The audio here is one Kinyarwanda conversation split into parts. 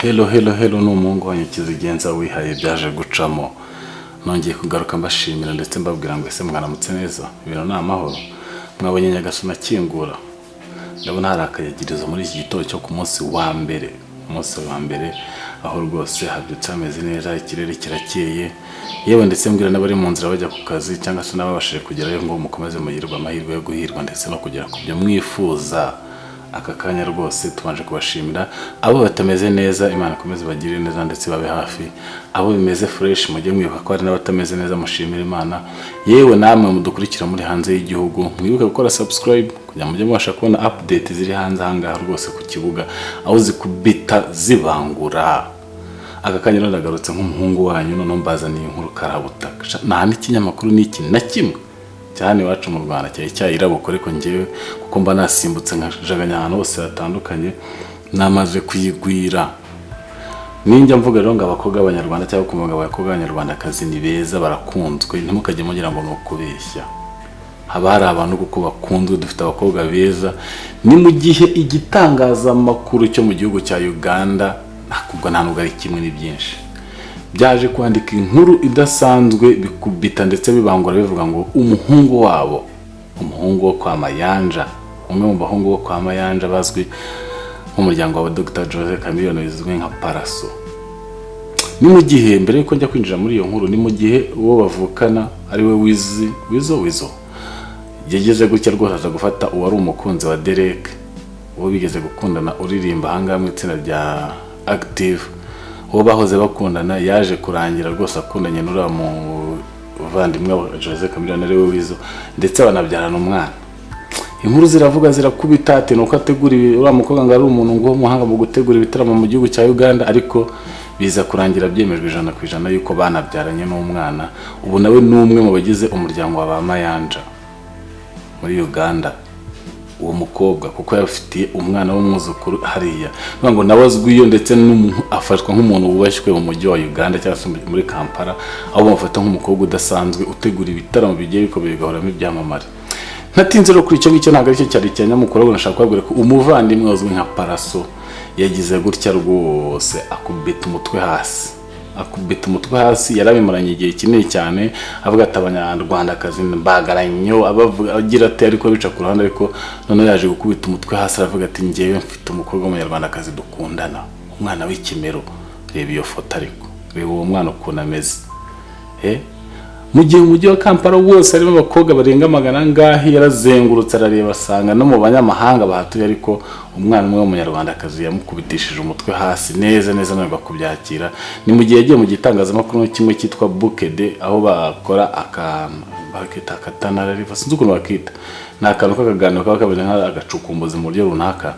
Hello n'umungu wanyu kizigenza wihaye byaje gucamo. Nongeye kugaruka mbashimira ndetse mbabwira ngo ese mwaramutse neza. Ibintu ni amahoro. Mwabonye Nyagasani akingura. Ndabona hari akayagirizo muri iki gitondo cyo ku munsi wa mbere. Umunsi wa mbere aho rwose habyutse ameze neza, ikirere kirakeye. Yewe ndetse mbwira n'abari mu nzira bajya ku kazi cyangwa se n'ababashije kugerayo ngo mukomeze mugirwa amahirwe yo guhirwa ndetse no kugera ku byo mwifuza. Aka kanya rwose tubanje kubashimira abo batameze neza, Imana ikomeze bagirire neza ndetse babe hafi. Abo bimeze fresh mujye mwibuka ko ari n'abatameze neza mushimira Imana. Yewe namwe mudukurikira muri hanze y'igihugu mwibuke gukora subscribe kugira mujye mubasha kubona update ziri hanze ahangaha rwose ku kibuga aho zikubita zibangura. Aka kanya ndagarutse nk'umuhungu wanyu none mbazaniye inkuru karabutaka. Nta n'ikinyamakuru n'iki na kimwe cyane iwacu mu Rwanda cyayirabukore ariko ngewe kuko mba nasimbutse nkajaganya ahantu hose hatandukanye namaze kuyigwira. Ninjya mvuga rero ngo abakobwa b'Abanyarwanda cyangwa kumvuga abakobwa b'Abanyarwandakazi ni beza barakunzwe, ntimukajye mugira ngo nukubeshya. Haba hari abantu kuko bakunzwe, dufite abakobwa beza. Ni mu gihe igitangazamakuru cyo mu gihugu cya Uganda nakubwo nta nubwo ari kimwe ni byinshi byaje kwandika inkuru idasanzwe bikubita ndetse bibangura bivuga ngo umuhungu wabo, umuhungu wo kwa Mayanja, umwe mu bahungu bo kwa Mayanja bazwi nk'umuryango wa Dr. Jose Chameleone bizwi nka Paraso. Ni mu gihe mbere yuko njya kwinjira muri iyo nkuru, ni mu gihe uwo bavukana ari we Wizo yageze gutya rwose aza gufata uwari umukunzi wa Derek, uwo bigeze gukundana uririmba ahangaha mu itsinda rya Active. Uwo bahoze bakundana yaje kurangira rwose akundanye n'uriya muvandimwe wa Jose Chameleone ari we Wizo ndetse banabyarana umwana. Inkuru ziravuga zirakubita ati nuko ategura uriya mukobwa ngo ari umuntu ngo umuhanga mu gutegura ibitaramo mu gihugu cya Uganda, ariko biza kurangira byemejwe 100% yuko banabyaranye n'umwana. Ubu nawe n'umwe mu bagize umuryango wa Mayanja muri Uganda. Uwo mukobwa kuko yafitiye umwana w'umwuzukuru hariya ngo nabazwiyo ndetse afashwa nk'umuntu wubashywe mu mujyi wa Uganda cyangwa se muri Kampala, aho bamufata nk'umukobwa udasanzwe utegura ibitaramo bigiye bikomeye bigahoramo ibyamamare. Ntatinze rero kuri icyo ngicyo ntabwo aricyo cyari cyanyamukuru, ahubwo nashaka kubabwira ko umuvandimwe uzwi nka Paraso yagize gutya rwose akubita umutwe hasi yarabimaranye igihe kinini cyane avuga ati Abanyarwandakazi mbagaranyo abagira ati ariko bica ku ruhande, ariko none yaje gukubita umutwe hasi aravuga ati ngewe mfite umukobwa w'Umunyarwandakazi dukundana, umwana w'ikimero. Reba iyo foto ariko reba uwo mwana ukuntu ameze. Mu gihe umujyi wa Kampala wose harimo abakobwa barenga 100 yarazengurutse arareba asanga no mu banyamahanga bahatuye, ariko umwana umwe w'Umunyarwandakazi yamukubitishije umutwe hasi neza nabwo kubyakira. Ni mu gihe yagiye mu gitangazamakuru kimwe cyitwa Bukede aho bakora bakita akatanara riva sinzi ukuntu bakita, nta kantu k'akaganiro kaba kabone nk'agacukumbuzi mu buryo runaka.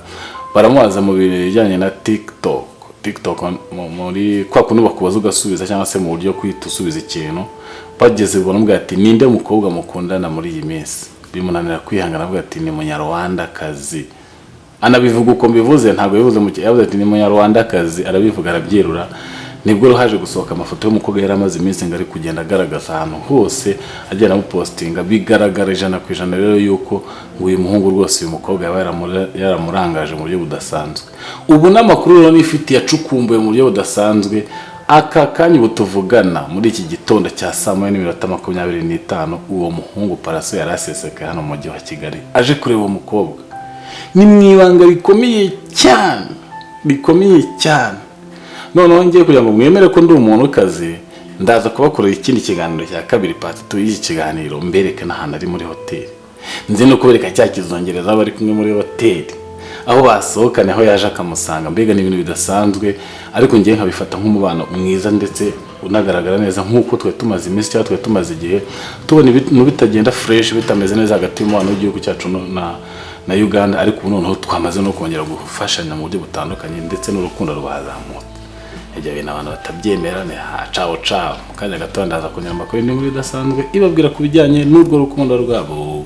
Baramubaza mu bijyanye na TikTok muri kwa kuntu bakubaza ugasubiza cyangwa se mu buryo kwita usubiza ikintu. Bageze bonambwa ati ninde mukobwa mukundana muri iyi minsi, bimunanira kwihangana avuga ati ni Munyarwandakazi. Anabivuga uko mbivuze, ntabwo bivuze mu yavuze ati ni Munyarwandakazi, arabivuga arabyerura. Nibwo haje gusohoka amafoto y'umukobwa yari amaze iminsi ngari kugenda agaragaza ahantu hose agenda mu postinga, bigaragara 100% rero yuko uyu muhungu rwose uyu mukobwa yaramurangaje mu buryo budasanzwe. Ubu n'amakuru rero nifiti yacukumbuye mu buryo budasanzwe. Aka kanya ubu tuvugana muri iki gitondo cya 7:25 uwo muhungu Paraso yaraseseka hano mu mujyi wa Kigali aje kureba uwo mukobwa. Ni mwibanga rikomeye cyane. None ngiye kugira ngo mwemere ko ndi umuntu kazi, ndaza kubakorera ikindi kiganiro cya kabiri part 2 y'iki kiganiro mbereke n'ahantu ari muri hoteli. Nzi no kubereka cya kizongereza bari kumwe muri hoteli aho basohokane aho yaje akamusanga. Mbega ni ibintu bidasanzwe, ariko ngiye nkabifata nk'umubano mwiza ndetse unagaragara neza nk'uko twe tumaze iminsi cyangwa twe tumaze igihe tubona ibintu bitagenda fresh bitameze neza hagati y'umubano w'igihugu cyacu na Uganda, ariko ubu noneho twamaze no kongera gufashanya mu buryo butandukanye ndetse n'urukundo rwazamutse. Ejya bina abantu batabyemera ne ciao mukanya gato ndaza kunyamba ko ni muri dasanzwe ibabwira kubijyanye n'urwo rukundo rwabo.